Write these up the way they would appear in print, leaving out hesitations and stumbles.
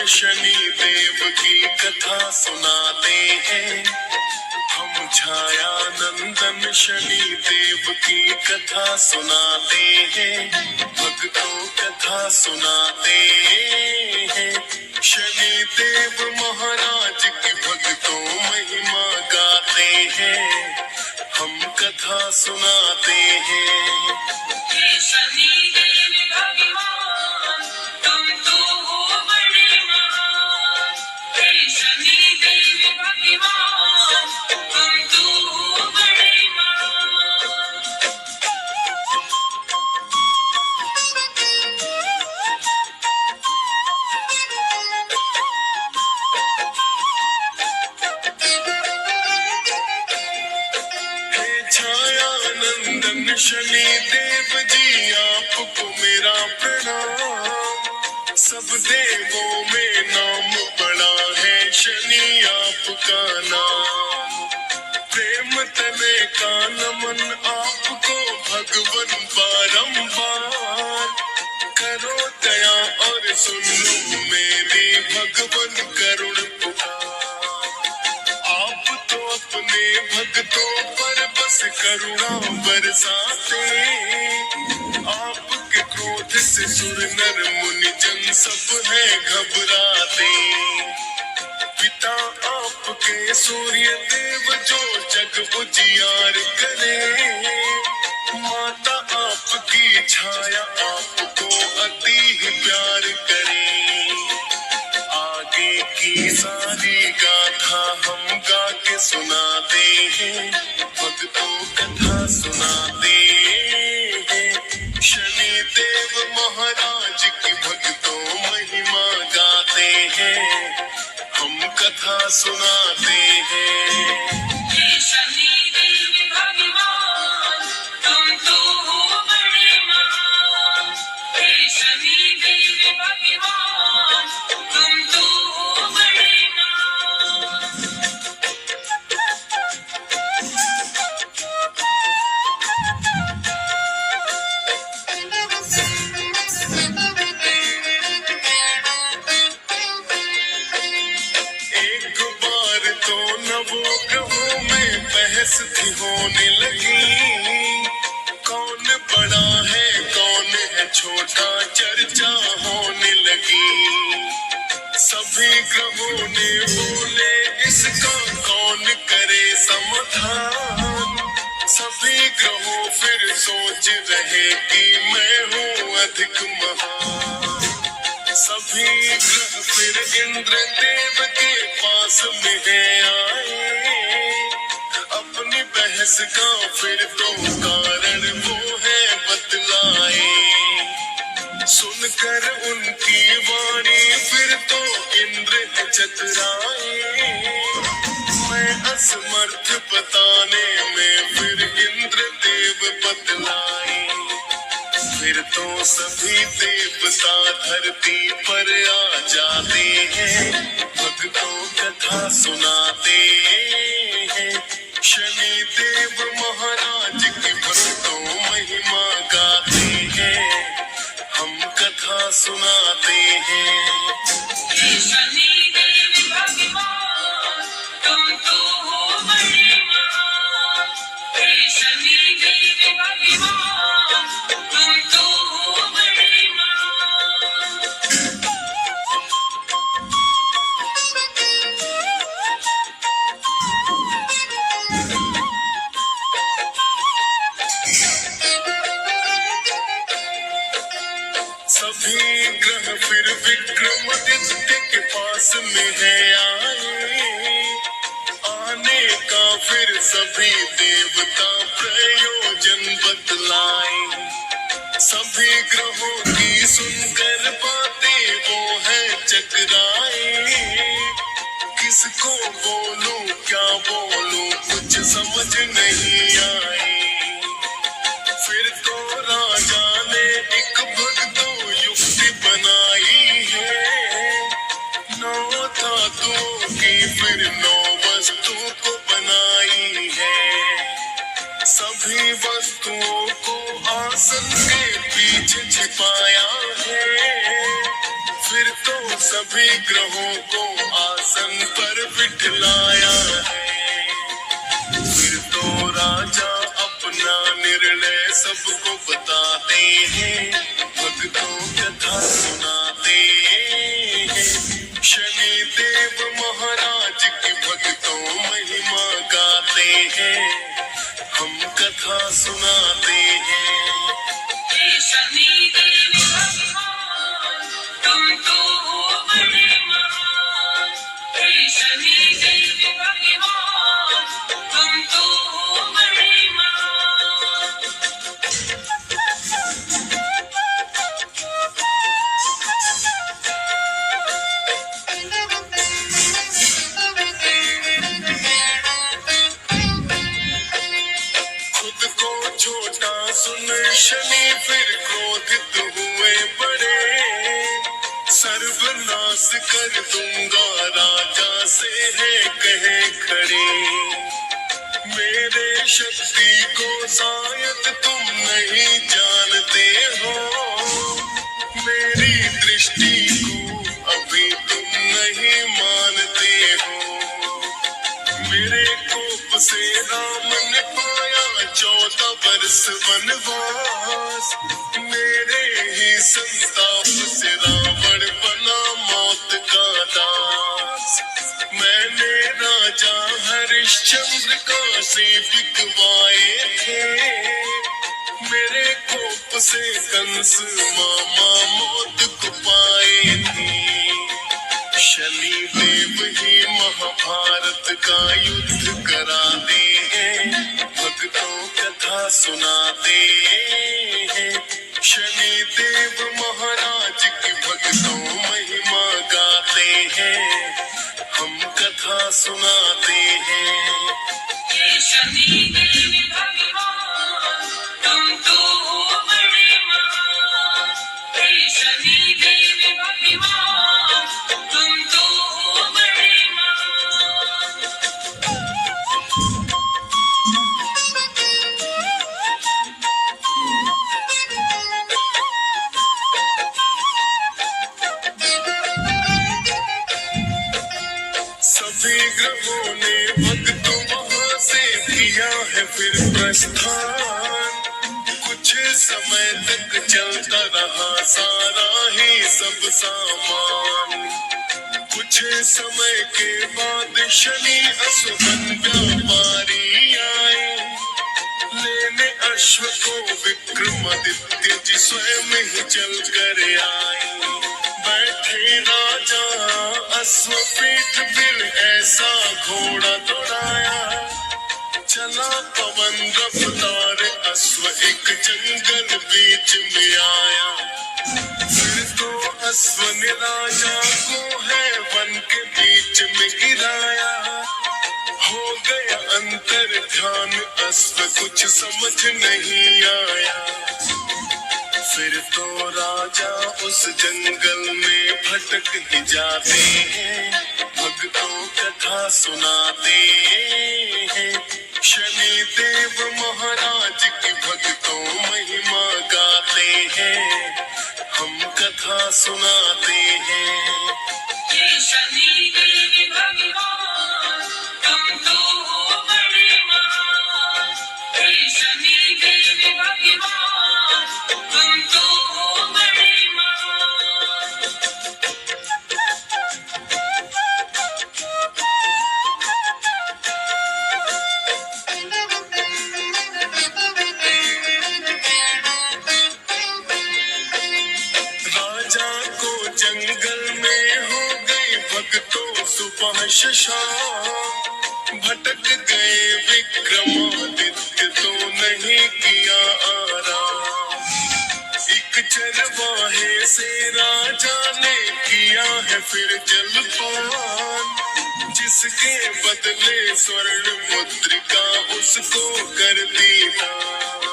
शनि देव की कथा सुनाते हैं। हम छाया नंदन शनि देव की कथा सुनाते हैं। भक्तों कथा सुनाते हैं। शनि देव महाराज की भक्तों महिमा गाते हैं। हम कथा सुनाते हैं। शनि देव भगवान तुम तो हो बड़े महान। हे शनि देव भगवान तुम तो हो बड़े महान। हे छाया नंदन शनि देव जी आपको मेरा प्रणाम। सब देवों में नाम बड़ा है शनि आपका नाम। प्रेम तने का नमन आपको भगवन बारंबार। करो दया और सुन लो मेरी भगवन करुण पुकार। आप तो अपने भक्तों पर बस करुणा बरसाते। आपके क्रोध से सुर नर मुनि जन सब है घबराते। पिता आपके सूर्य देव जो जग उजियार करे। माता आपकी छाया आपको अति ही प्यार करे। आगे की सारी गाथा हम गा के सुनाते हैं। भक्तों कथा सुनाते हैं। शनि देव महाराज की भक्तों महिमा गाते हैं। हम कथा सुनाते हैं। हे शनि देव भगवान तुम तो हो बड़े महान। हे शनि देव भगवान तुम तो हो बड़े महान। एक बार तो नवों ग्रहों में बहस थी होने लगी। कौन बड़ा है कौन है छोटा चर्चा होने लगी। सभी ग्रहों ने बोले इसका कौन करे समाधान। सभी ग्रहों फिर सोच रहे कि मैं हूँ अधिक महान। सभी ग्रह फिर इंद्र देव के पास में आए। अपनी बहस का फिर तो कारण वो है बतलाए। सुनकर उनकी वाणी फिर तो इंद्र है चतुराए। मैं असमर्थ बताने में फिर इंद्र देव बतलाए। फिर तो सभी देवता धरती पर आ जाते हैं। भक्तों कथा सुनाते हैं। शनि देव महाराज की भक्तों महिमा गाते हैं। हम कथा सुनाते हैं। हे शनि देव भगवान तुम तो हो बड़े महान। हे शनि देव भगवान तुम तो हो बड़े महान। सभी ग्रह फिर विक्रमादित्य के पास में है आए। आने का फिर सभी देवता प्रयोजन बतलाए। सभी ग्रहों की सुनकर बातें वो है चकराए। किसको बोलूं क्या बोलूं कुछ समझ नहीं आए। फिर तो राजा ने एक भक्तों युक्ति बनाई है। 9 धातुओं की फिर 9 वस्तु को बनाई है। सभी वस्तुओं को आसन के पीछे छिपाया सभी ग्रहों को आसन पर बिठलाया है। फिर तो राजा अपना निर्णय सबको बताते हैं, भक्तों कथा सुनाते हैं। शनि देव महाराज की भक्तों महिमा गाते हैं, हम कथा सुनाते हैं। हे शनि देव भगवान, तुम तो हो बड़े महान। हे शनि देव भगवान, तुम तो हो बड़े महान। खुद को छोटा सुन शनि फिर क्रोधित हुए बड़े, सर्वनाश कर दूंगा राजा से है कहे खड़े। मेरे शक्ति को शायद तुम नहीं जानते हो, मेरी दृष्टि को अभी तुम नहीं मानते हो। मेरे कोप से राम ने पाया 14 वर्ष वनवास, मेरे ही संताप से रावण बना मौत का दास। मैंने राजा हरिश्चंद्र काशी बिकवाए थे, मेरे कोप से कंस मामा मौत को पाए थे। शनि देव ही महाभारत का युद्ध कराते हैं, भक्तों कथा सुनाते हैं। शनि देव महाराज की भक्तों महिमा गाते हैं, हम कथा सुनाते हैं। हे शनि देव भगवान, तुम तो हो बड़े महान। हे शनि देव भगवान, तुम तो हो बड़े महान। सभी ग्रहों ने भक्तों वहां से किया है फिर प्रस्थान। कुछ समय तक चलता रहा सारा ही सब सामान। कुछ समय के बाद शनि असुबन व्यापारी आए, लेने अश्व को विक्रमादित्य जी स्वयं ही चल कर आए। बैठे राजा अश्वपीठ फिर ऐसा घोड़ा दौड़ाया, चला पवन रफ्तार अश्व एक जंगल बीच में आया। फिर तो अश्व ने राजा को है वन के बीच में गिराया, हो गया अंतर ध्यान अश्व कुछ समझ नहीं आया। फिर तो राजा उस जंगल में भटक ही जाते हैं, भक्तों कथा सुनाते हैं। शनि देव महाराज की भक्तों महिमा गाते हैं, हम कथा सुनाते हैं। हे शनि देव भगवान, तुम तो हो बड़े महान। हे शनि देव भगवान, तुम तो हो बड़े महान। राजा को जंगल में हो गई भक्तों सुबह शाम, भटक गए विक्रमादित्य तो नहीं किया आराम। एक चरवाहे से राजा ने किया है फिर जलपान, जिसके बदले स्वर्ण मुद्रिका उसको कर दी दान।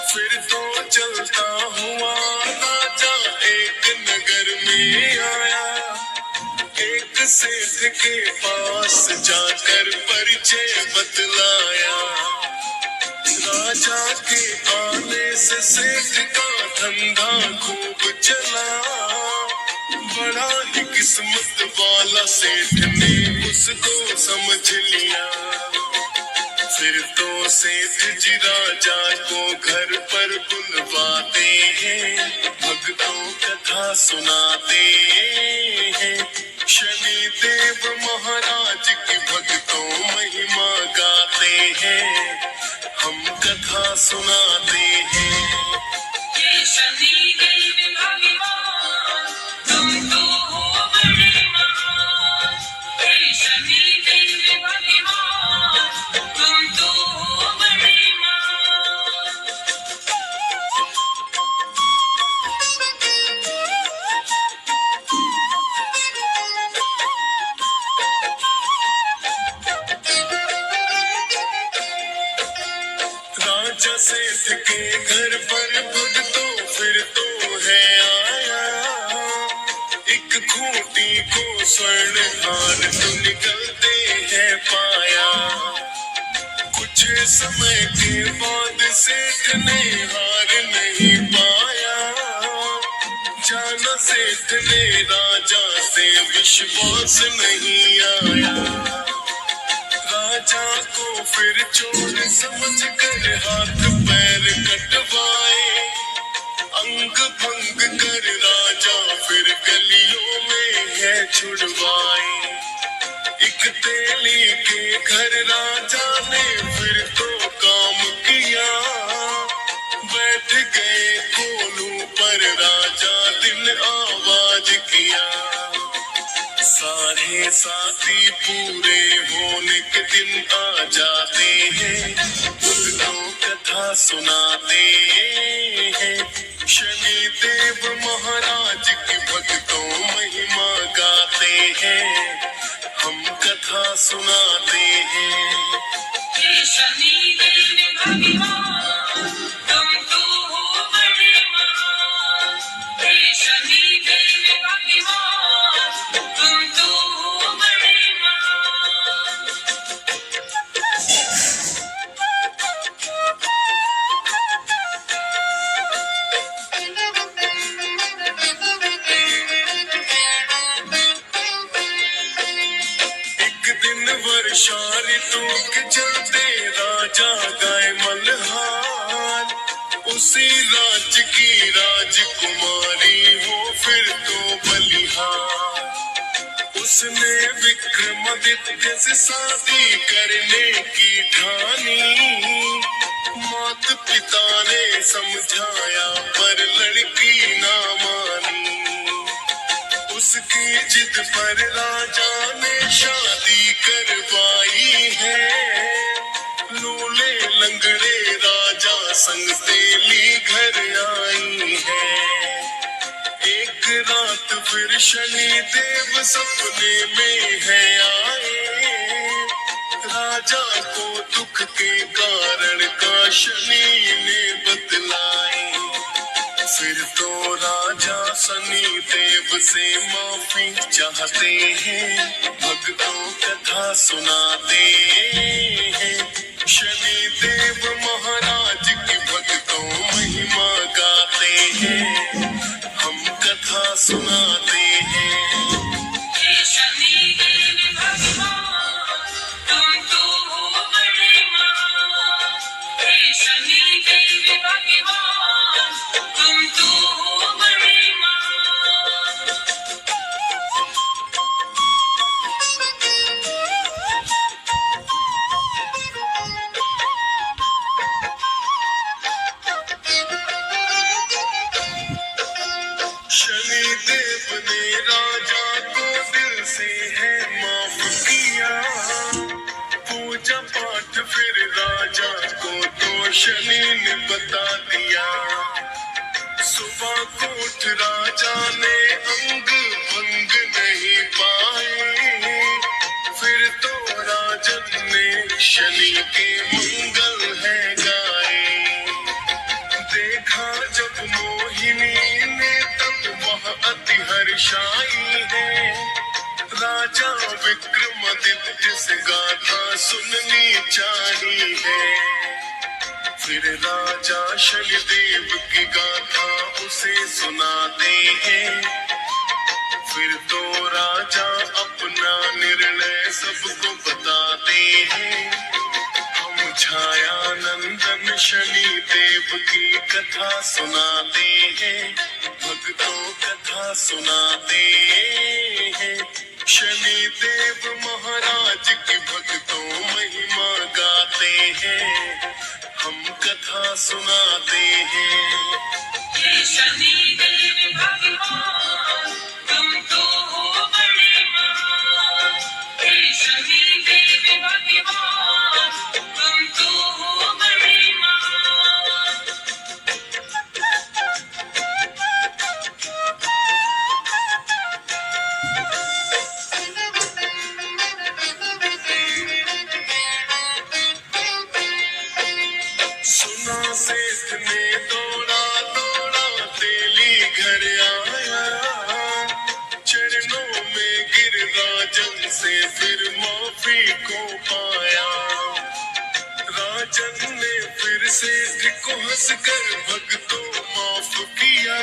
फिर तो चलता हुआ राजा एक नगर में आया, एक सेठ के पास जाकर परिचय बतलाया। राजा के आने से सेठ का धंधा खूब चला, बड़ा ही किस्मत वाला सेठ ने उसको समझ लिया। फिर तो सेठ जी राजा को घर पर बुलवाते हैं, भक्तों कथा सुनाते हैं। शनि देव महाराज की भक्तों महिमा गाते हैं, हम कथा सुनाते हैं। हे शनि देव भगवान, तुम तो हो बड़े महान। हे शनि देव भगवान, तुम तो हो बड़े महान। राजा सेठ के घर पर भक्तों फिर तो है आया, एक खूंटी को स्वर्ण हार तो निकलते हैं पाया। कुछ समय के बाद सेठ ने हार नहीं पाया, जाना सेठ ने राजा से विश्वास नहीं आया। राजा को फिर चोर समझ कर हाथ पैर कटवाए, अंग भंग कर राजा फिर गलियों में है छुड़वाए। एक तेली के घर राजा ने फिर तो काम किया, बैठ गए कोलू पर राजा दिल आवाज किया। सारे साथी पूरे होने के दिन आ जाते हैं, भक्तों कथा सुनाते हैं। शनि देव महाराज की भक्तों महिमा गाते हैं, हम कथा सुनाते हैं। हे शनि देव भगवान, तुम तो हो बड़े महान। हे शनि देव भगवान, तुम तो हो बड़े महान। एक दिन वर्षा ऋतु के चलते राजा गाय मल्हार, उसी राज्य की राजकुमारी हो फिर तो बलिहार। उसने विक्रमादित्य से शादी करने की ठानी, माता पिता ने समझाया पर लड़की ना मानी। उसकी जिद पर राजा ने शादी करवाई है, लूले लंगड़े राजा संग तेली घर आई है। एक रात फिर शनि देव सपने में है आए, राजा को दुख के कारण का शनि ने बतलाए। फिर तो राजा शनि देव से माफी चाहते हैं, भक्तों कथा सुनाते हैं। शनि देव महाराज की भक्तों महिमा गाते हैं, हम कथा सुनाते हैं। हे शनि देव भगवान, तुम तो हो बड़े महान। हे शनि देव भगवान, तुम तो हो बड़े महान। शनि देव ने राजा को दिल से है माफ किया, पूजा पाठ फिर राजा को तो शनि ने बता दिया। सुबह को उठ राजा ने अंग भंग नहीं पाए, फिर तो राजन ने शनि के मंगल है गाए। देखा जब मोहिनी ने तब वह अति हर्षाई है, राजा विक्रमादित्य से गाथा सुननी चाहिए है। फिर राजा शनिदेव की गाथा उसे सुनाते हैं, फिर तो राजा अपना निर्णय सबको बताते हैं। हम छाया नंदन शनि देव की कथा सुनाते हैं, भक्तों कथा सुनाते हैं। शनि देव महाराज की भक्तों महिमा गाते हैं, हम कथा सुनाते हैं। हे शनि देव भगवान, तुम तो हो बड़े महान। हे शनि देव भगवान, तुम तो हो बड़े महान। सुना सेठ ने दौड़ा दौड़ा तेली घर आया, चरणों में गिर राजन से फिर माफी को पाया। राजन ने फिर सेठ को हंसकर भक्तों माफ किया।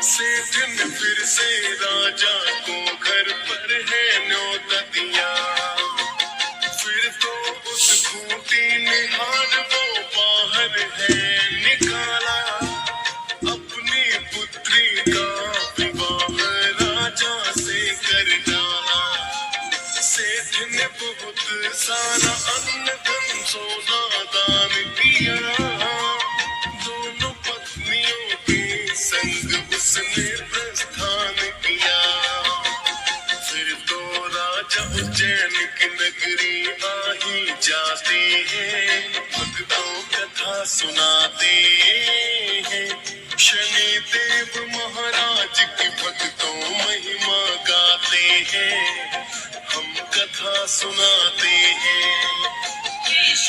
सेठ ने फिर से राजा को घर पर है न्योता दिया। फिर तो उस खूंटी निहार वो बाहर है निकाला, अपनी पुत्री का विवाह राजा से कर डाला। सेठ ने बहुत सारा अन्न धन सोना दान किया, दोनों पत्नियों के संग उसने प्रस्थान किया। फिर तो राजा उज्जैन की नगरी आ ही जाते हैं, भक्तों कथा सुनाते हैं। शनि देव महाराज की भक्तों महिमा गाते हैं, हम कथा सुनाते हैं।